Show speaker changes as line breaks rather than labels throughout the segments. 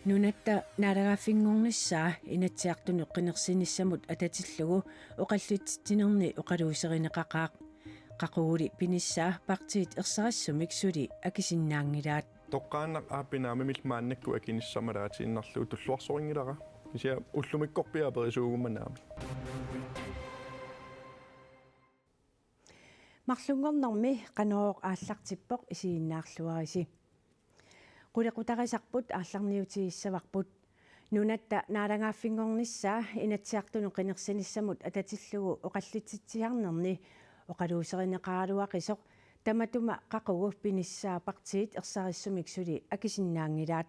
Nunatta naaragaaffingornissaa inatsiartunu qinерsinissamut atatillugu oqallutittinerni oqaluuserineqaqaaq qaquguli pinissaa partiit ersarassumik suli akisinnaangilaat
toqqaannaq aappinaamimil maannakku akinissamalaatiinnarluu tulluarsoringilara isia ullumikkorpiaperisuugumanaami
марлунгорнарми qanooq ааллартиппоq isiinnaarluarisi qulequtarisarput аалларниутигиссаварпут нунатта наалангааффингорнissaa инаtsiartunu qinерsinissamut atatillugu oqallutittiarnerni oqaluuserinеqaaluaqisoq tamatuma qaqugu pinissaa partiit ersarisumik suli akisinnaangilaat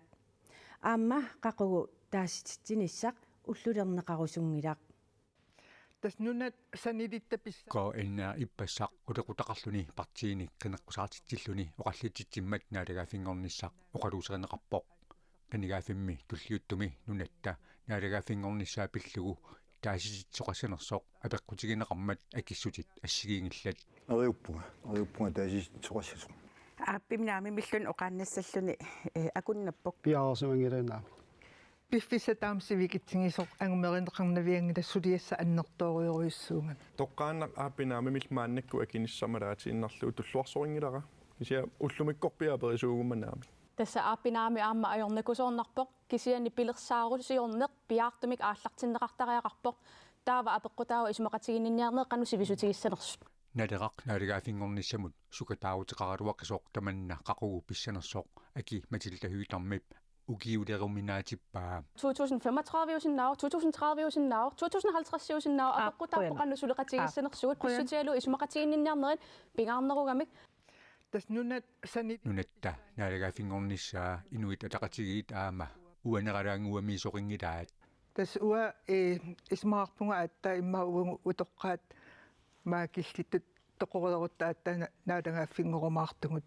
аама qaqugu taasitittinissaq уллулернеqarusungilaaq
таснунат санилиттапис
ко инна иппассақ улеқутақарлуни партиини қинеққусаартитсиллуни оқаллутитсиммат наалагаафингорниссақ оқалуусеринеқарпоқ қинигаафимми туллиуттуми нунатта наалагаафингорнissaa пиллугу таасиситсоқассанерсоқ апеққутигинеқармат акиссутит ассигиингиллат
ариуппунга таасиситсоқассасоқ
ааппимнаами миллун оқааннассаллуни акуннаппоқ
пиаарсумангиланаами
пиффисатаамсивикитсигисоқ ангумеринеқарнавиангила сулиасса аннэртоориориуссууган
toqqaannaq aappinaamimil maannakku akinissamalaatiinnarluu tulluarsoringilara isia ullumikkorpiaperisuugumanaami
тасса ааппинаами аама ajornakusoornarpoq кисиани пилерсаарусиорнеқ пиаартумик ааллартиннеқартариақарпоқ таава апеққутаава исмақатигинниарнеқ қану сивисутигиссанерсут
налеқақ наалагаафингорнissamут сукатаавутеқаруақисоқ таманна қақугу писсанерсоқ аки матилтахуитармип ugiuleruminaatipпаа
2035 усиннаа 2030 усиннаа 2050 усиннаа апеққутааппо қану сулеқатигиссанерсугут писсутиалу исмақатигинниарнерит пингаарнеругамик
таснунат сани
нунатта наалагаафингорнissaa инуит атақатигиит аама уанералаангуами соқингилаат
тас уа исмаарпунга атта имма угу утоққаат маакиллиттут тоқорерутта наалагаафингорумаартугут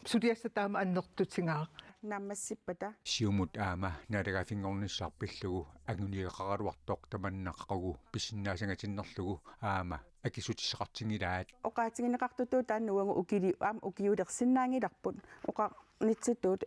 сулиасса таама аннертутсингаа
наммассиппата
сиумут аама наалагаафингорнissaar пиллугу агуниеқаруартоқ таманна қақугу писсиннаасангатиннерлугу аама акисутиссақартингилаат
оқаатигинеқартутуу тааннуангу укили аам укиулерсиннаангиларпут оқарнитситуут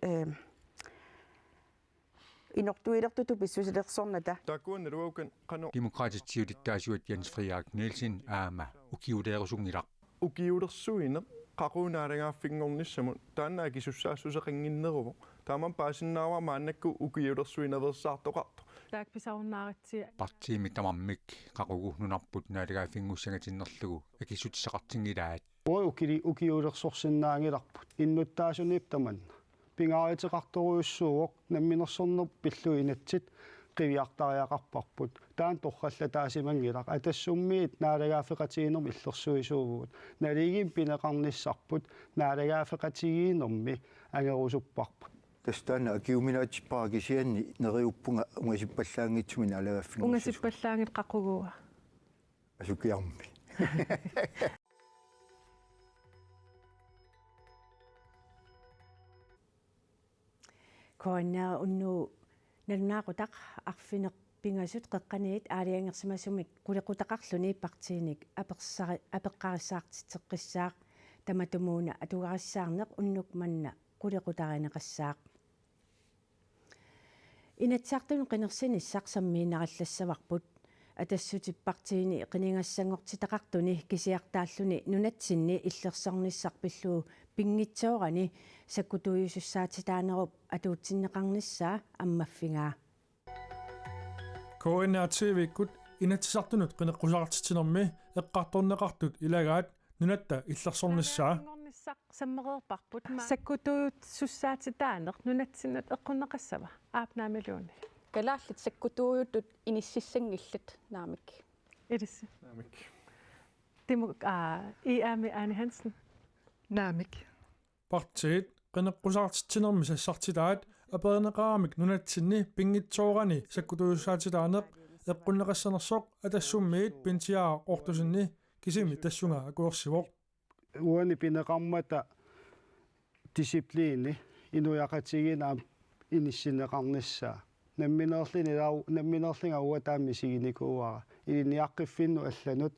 инортуилертуту писсусилерсорната
takuannaluukan qanu
демократитсиулиттаасуат Jens Friedrich Nielsen аама укиулеерусунгилақ
ukiulersuine qaquunaalangaaffingornissamut taannaakisussaasusseqinginneruvo taaman paasinnaava maannakku ukiulersuineversaartoqartu
таак писауннааратси
партиими тамармик қақугу нунарпут наалагаафингуссангатиннерлугу акиссутиссақартингилаат
укиуlersorsinnaangilарпут иннуттаасунип таманна пингааритеқарторуйуссууоқ намминерсорнер пиллуинатсит qivjartariaqarparput taan torrallataasimanngilaq atassummiit naalagaaffeqatigiinerm illersuisuugut naligin pineqarnissarput naalagaaffeqatigiinermi angerusupparput
тастанна акиуминаатиппаракисианни нериуппунга унгасиппаллаангитсумин алагаффингу
унгасиппаллаангит қақугуа
асукиарми
коаннаа унну налунаақутақ арфинеқ пингасут қеққаниит аалиангерсимасумик қулеқутақарлуни партииник апеққариссаартитеққиссаақ таматумууна атугариссаарнеқ уннук манна қулеқутаринеқассаақ инатсаартуну қинерсиниссақ саммиинараллассаварпут атассутиппартиини қинингассангортитақартуни кисиартааллуни нунатсинни иллерсорниссарпиллуу пингитсоорани саккутуйусуссаатитаанеруп атуутсиннеқарнissaa аммаффигаа
КНРТВ-кут инатсартунут қинеққусаартитинерми эққарторнеқартут илагаат нунатта иллерсорнissaa
саммереерпарпут саккутуут суссаатитаанеқ нунатсиннут эққуннеқассава аапнаамилууни калааллит саккутуuyuttut иниссиссангиллат наамик
Edis.
naamik
Amy Anne Hansen.
наамик
Partiet qinеққусаартитсинерми сассартилаат апернеқарамик нунатсинни пингитсоорани саккутуйуссаатилаанеқ эққуннеқассанерсоқ атассуммиит пинтиаа ортусинни кисими тассунга акуерсивоқ
уани пинеқармата дисциплини инуяқатигинаам иниссинеқарнissaa намминерлинга уатааммисигиникууара илиниаққиффинну алланут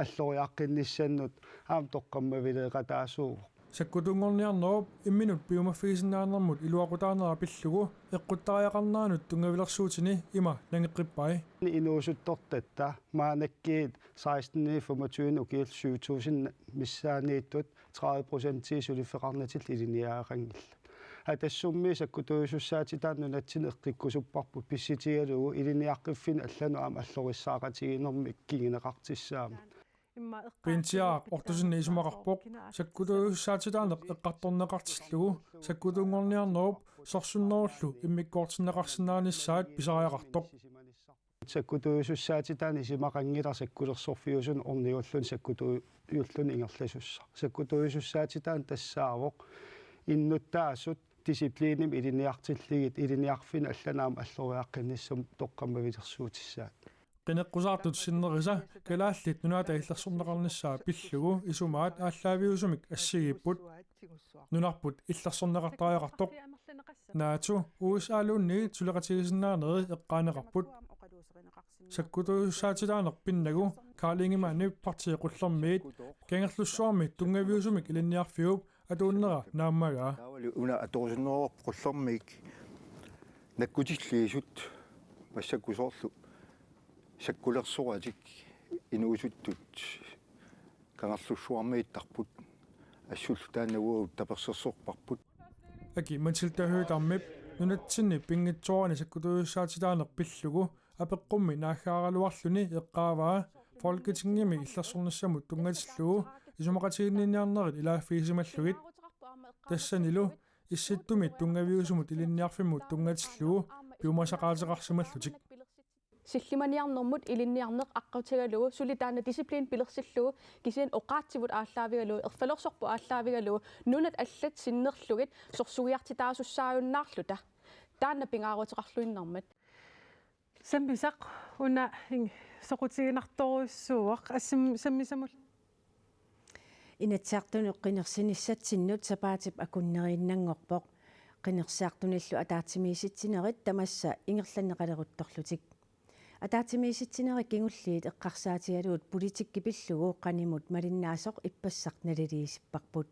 аллориаққинниссаннут аам тоққаммавилеқатаасуу
саккутунгорниарнеруп имминут пиумаффигисиннаанермут илуақутаанера пиллугу эққуттариақарнаанут тунгавилерсуутини има нангеққиппай
Inuusuttортатта маанаккиит 16-25 укиил 7000 миссаанииттут 30% сулиффеқарнатил илиниаақангилла атассумми саккутуйуссаатитааннунатсин эққиккусуппарпут писситигалугу илиниаққиффин аллану аама аллорissаақатигинермик кингинеқартиссаама
пенсиаа ортусинни исумақарпоқ саккутуйуссаатитаанеқ эққарторнеқартиллугу саккутунгорниарнеруп сорсуннеруллу иммиккоортиннеқарсинааниссаат писариақартоқ
саккутуйуссаатитаани симақангилар саккулерсорфиусун орниуллун саккутуйуллун ингерласусса саккутуйуссаатитаан тассаавоқ иннуттаасут дисциплиним илиниартиллигит илиниарфин алланаама аллориаққинниссум тоққаммавилерсуутиссаат
qinеққусаартут синнериса калааллит нунаата иллерсорнеқарниссаа пиллугу исумаат ааллаавиусумик ассигиппут нунарпут иллерсорнеқартариақартоқ наату USA-луунни тулеқатигисиннаанери эққаанеқарпут саккутуйуссаатилаанеқ пиннагу каалингимаани партиеқуллермиит кангерлуссуармик тунгавиусумик илинниарфиуп атууннера нааммагаа
таавали уна аторсуннерор qullermik наккутиллиисут массаккусоорлу саккулерсуратик инуусуттут кангерлуссуармииттарпут ассуллутааннагуу таперсерсорпарпут
аки мансилтахуутармип нунатсинни пингитсуарани саккутуйуссаатилаанеқ пиллугу апеққумми наахаагалуарлүни эққааваа фолкетингими иллерсорнассамут тунгатиллугу исумақатигинниарнерит илааффигисималлугит тассанилу исситтуми тунгавиусумут илинниарфиммут тунгатиллугу пиумасақаатеқарсималлутик
силлиманиарнэрмут илинниарнеқ аққутигалугу сулитаана дисциплин пилерсиллугу кисиан оқаатсивут ааллаавигалугу ерфалерсорпу ааллаавигалугу нунат аллат синнерлугит сорсугиартитаасуссааюннаарлута таанна пингааруутеқарлуиннэрмат саммисақ уна соқутигинарторуссууақ саммисамул
инатсаартуну qinерсиниссатсиннут сапаатип акуннерииннангорпоқ qinерсаартуниллу атаатимииситсинерит тамасса ингерланнеқалерутторлутик атаатимииситсинери кингуллиит эққарсаатигалуут политиккипиллугу qaнимут малиннаасоқ иппассақ налилиисиппарпут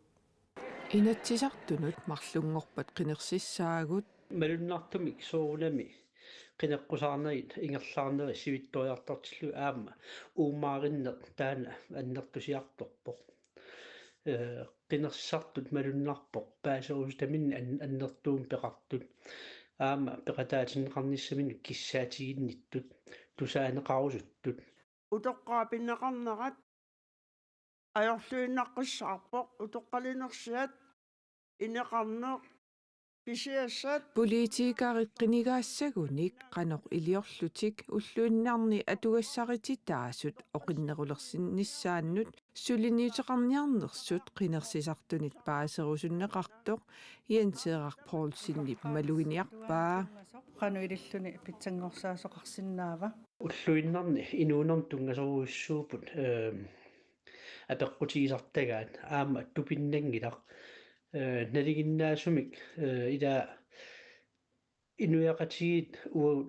инатсисартунут марлунгорпат qinерсиссаагут
малуннартумик соорунами qinеққусаарнерит ингерлаарнери сивитториартартиллу аама уумаариннеқ таана аннертусиарторпоқ qinерсартут малуннарпоқ паасерустаминни аннертуум пеқартут аама пеқатаатиннеқарниссамину киссаатигинниттут тусаанеқарусуттут
утоққаапиннеқарнерат аёрлуиннаққиссаарпоқ утоққалинерсиат инеқарнеқ писиассат
политикаарит qinigaassagуник qanoq илиорлутик уллуиннарни атугассарититаасут оқиннерулерсиннissaannут сулиниутеқарниарнерсут qinерсисартунит паасерусуннеқартоқ иансеэрар поолсиннип малугиниарпаа
qanu питсангорсаасоқарсинаава
уллуиннарни инуунерм тунгасоруйуссуупут апеққутигисартагаат аама тупиннангилақ налигиннаасумик ила инуяқатигит уу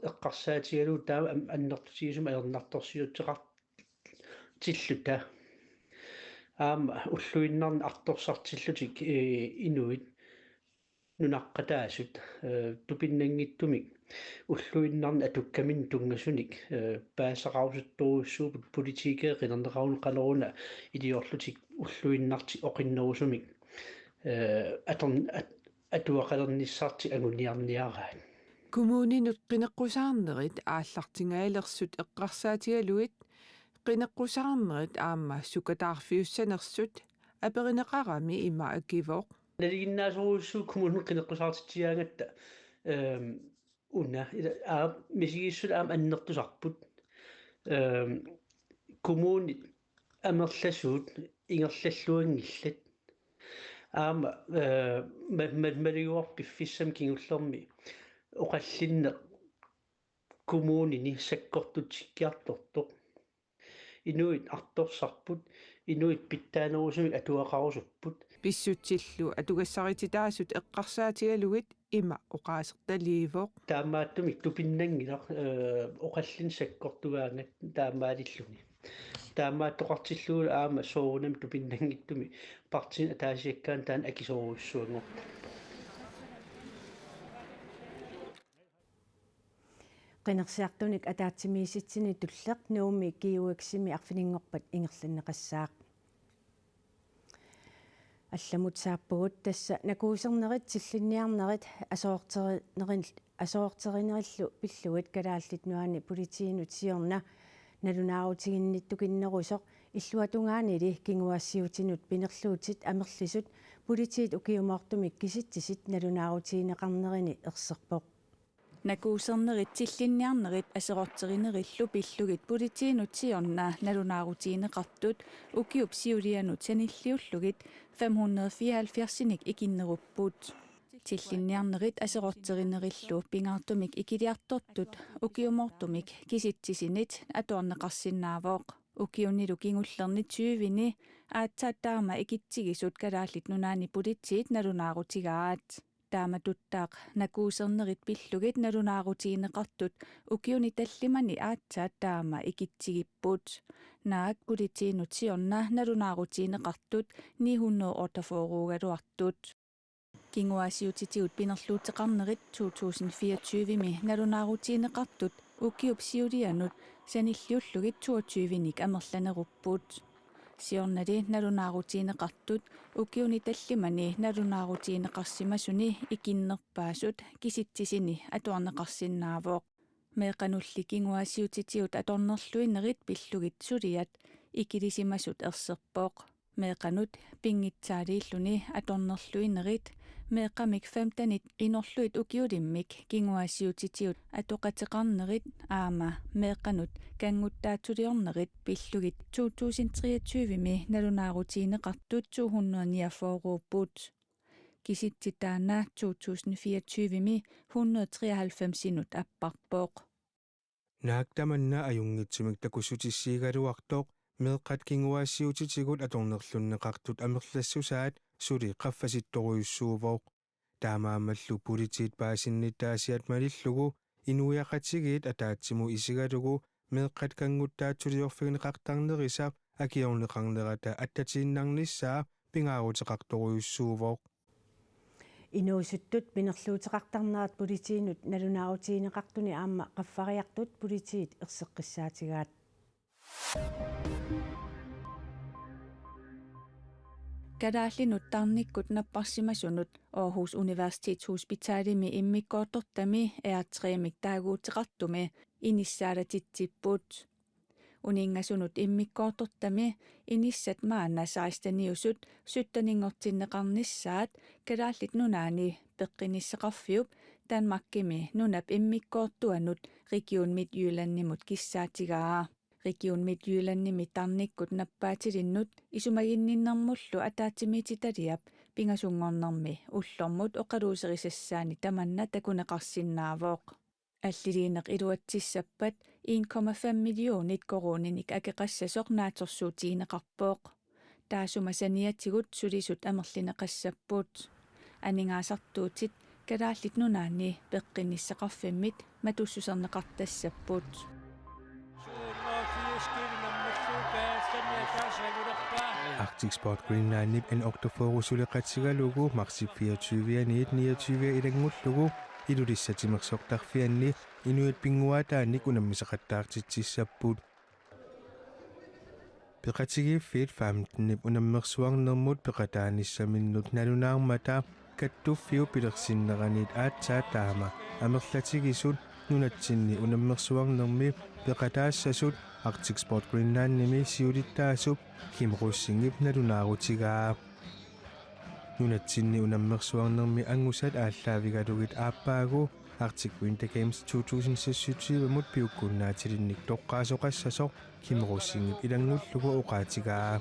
эққарсаатигалуу таа аннертутигисум аернарторсиутеқартиллута аама уллуиннарни арторсартиллутик инуит нунаққатаасут тупиннангиттумик уллуиннарни атуккамин тунгасуник паасақарусутторуссуупут политикээ қинернеқарун илиорлутик уллуиннарти оқиннерусумик атуақалерниссарти агуниарниараат
коммунинут qinеққусаарнерит ааллартингаалерсут эққарсаатигалуит qinеққусаарнерит аама сукатаарфиуссанерсут аперинеқарами има акивоқ
налигиннаасоруссуу коммунин qinеққусаартитиаагатта уна мисигиссут аама аннертусарпут коммунит амерласуут ингерллаллуангиллат аама малигуарпиффиссам кингуллерми оқаллинне коммунини саккортутиккиарторто инуит арторсарпут инуит питтаанерусуми атуақарусуппут
писсутсиллу атугассарититаасут эққарсаатигалугит има оқаасерталивоқ
таамааттумик тупиннангилар оқаллин саккортугаангат таамаалиллуни таамааттоқартиллуул аама соорунам тупиннангиттуми партин атаасиаккаан таан акисооруссуангор
qinерсиартуник атаатсимииситсини туллеқ нууми киуаксими арфинингорпат ингерланнеқассаақ алламут сааппугут тасса накуусернерит силлинниарнерит асоортеринериллу пиллугит калааллит нуани политиинут сиорна налунаарутигинниттукиннерусоқ иллуатунгаанили кингуассиутинут пинерлуутит амерлисут политиит укиумаортумик киситсисит налунаарутигинеқарнерини ерсерпоқ
накуусернерит силлинниарнерит асерортеринериллу пиллугит политиинутсиорна налунаарутиинеқартут укиуп сиулианут саниллиуллугит 574-синик икиннеруппут силлинниарнерит асерортеринериллу пингаартумик икилиартортут укиумортумик киситсисинит атуарнеқарсинаавооқ укиунилу кингуллерни 20-ни аатсааттаама икитсигисут калааллит нунаани политиит налунаарутигаат тааматуттаақ накуусернерит пиллугит налунаарутиинеқартут укиуни таллимани аатсаат таама икитсигиппут наак политиинутсиорна налунаарутиинеқартут 948 кингуасиутитиут пинерлуутеқарнерит 2024ми налунаарутиинеқартут укиуп сиулианут саниллиуллугит 22-ник амерланеруппут сиорнали налунаарутиинеқартут укиуни таллимани налунаарутиинеқарсимасуни икиннерпаасут киситсисини атуарнеқарсинаавооқ меқанулли кингуасиутитиут аторнерлуинерит пиллугит сулиат икилисимасут ерсерпооқ меқанут пингитсаалииллуни аторнерлуинерит меқамик 15-нит инорлуит укиулиммик кингуасиутитиут атоқатеқарнерит аама меқанут кангуттаатулиорнерит пиллугит 2023ми налунаарутиинеқартут 249 киситтитаана 2024ми 193 аппарпооқ
наактаманна аюнгитсумик такусутиссиигалуартоқ меққат кингуассиутитигут аторнерлуннеқартут амерлассусаат сули қаффаситторуйуссуувооқ таамаамаллу политиит паасинниттаасиат малиллугу инуяқатигиит атаатсиму исигалугу меққат кангуттаатсулиорфигнеқартарнерисаап акиорнеқарнерата аттатииннарниссаа пингаарутеқарторуйуссуувооқ
инуусуттут пинерлуутеқартарнерат политиинут налунаарутиинеқартуни аама қаффариартут политиит ерсеққиссаатигаат
калааллинут тарниккут наппарсимасунут Aarhus Universitetshospitalimi иммиккоортортами R3-мик таагуутеқартуми иниссаалатитсиппут унингасунут иммиккоортортами иниссат маана саистаниусут суттанингортиннеқарниссаат калааллит нунаани пеққиниссеқарфиуп Danmarkими нунап иммиккоортуанут Region Midtjyllandimut киссаатигаа Region Midtjyllandimi тарниккут наппаатилиннут исумагинниннэрмуллу атаатимититалиап пингасунгорнэрми уллормут оқалуусерисассаани таманна такунеқарсинаавооқ аллилиинеқ илуатсиссаппат 1,5 миллионит корониник акеқассасоқ наатерсуутиинеқарпооқ таасума саниатигут сулисут амерлинеқассаппут анингаасартуутит калааллит нунаани пеққиниссеқарфиммит матуссусернеқартассаппут
Arctic Sport Greenland en oktoforusuleqatsigalugu marsip 24 29 ilangullugu ilulissatimersortarfianni inuit pinguataannik unammiseqattaartitsissapput peqatigiiffit 15 unammersuarnermut peqataanissamminnut nalunaarmata kattuffiu pilersinneranit aatsaataama amerlatigisut nunatsinni unammersuarnermi peqataassasut Arctic Sport Greenland nimi siulittaasup kimrussingip nalunaarutigaa nunatsinni unammersuarnermi angusat aallavigalugit aappaagu Arctic Winter Games 2026 mut piukkunnaatilinnik toqqaasoqassasoq kimrussingip ilangullugu oqaatigaa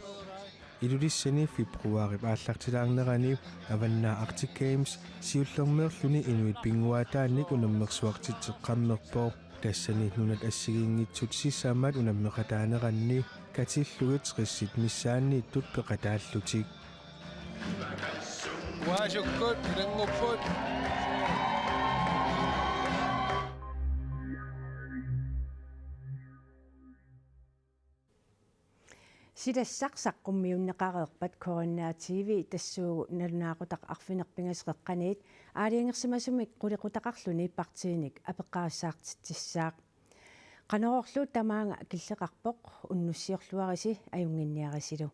ilulissani februarip aallartilaarnerani avanna Arctic Games siullermeerluni inuit pinguataannik unammersuartitseqqammerpoo тассани нунат ассигингитсут сиссаамаат унаммеқатаанеранни катиллугит қиссит миссаанни иттут пеқатааллутик
уашуккут илангуппут
силассақсаққуммиуннеқареерпат короннаативи тассуугу налунаақутақ арфинерпингасеққаниит аалиангерсимасумик қулиқутақарлуни партииник апеққаассаартиссаақ qanoorlu tamaanga killeqarpoq unnussiorluarisi ajunginniarisilu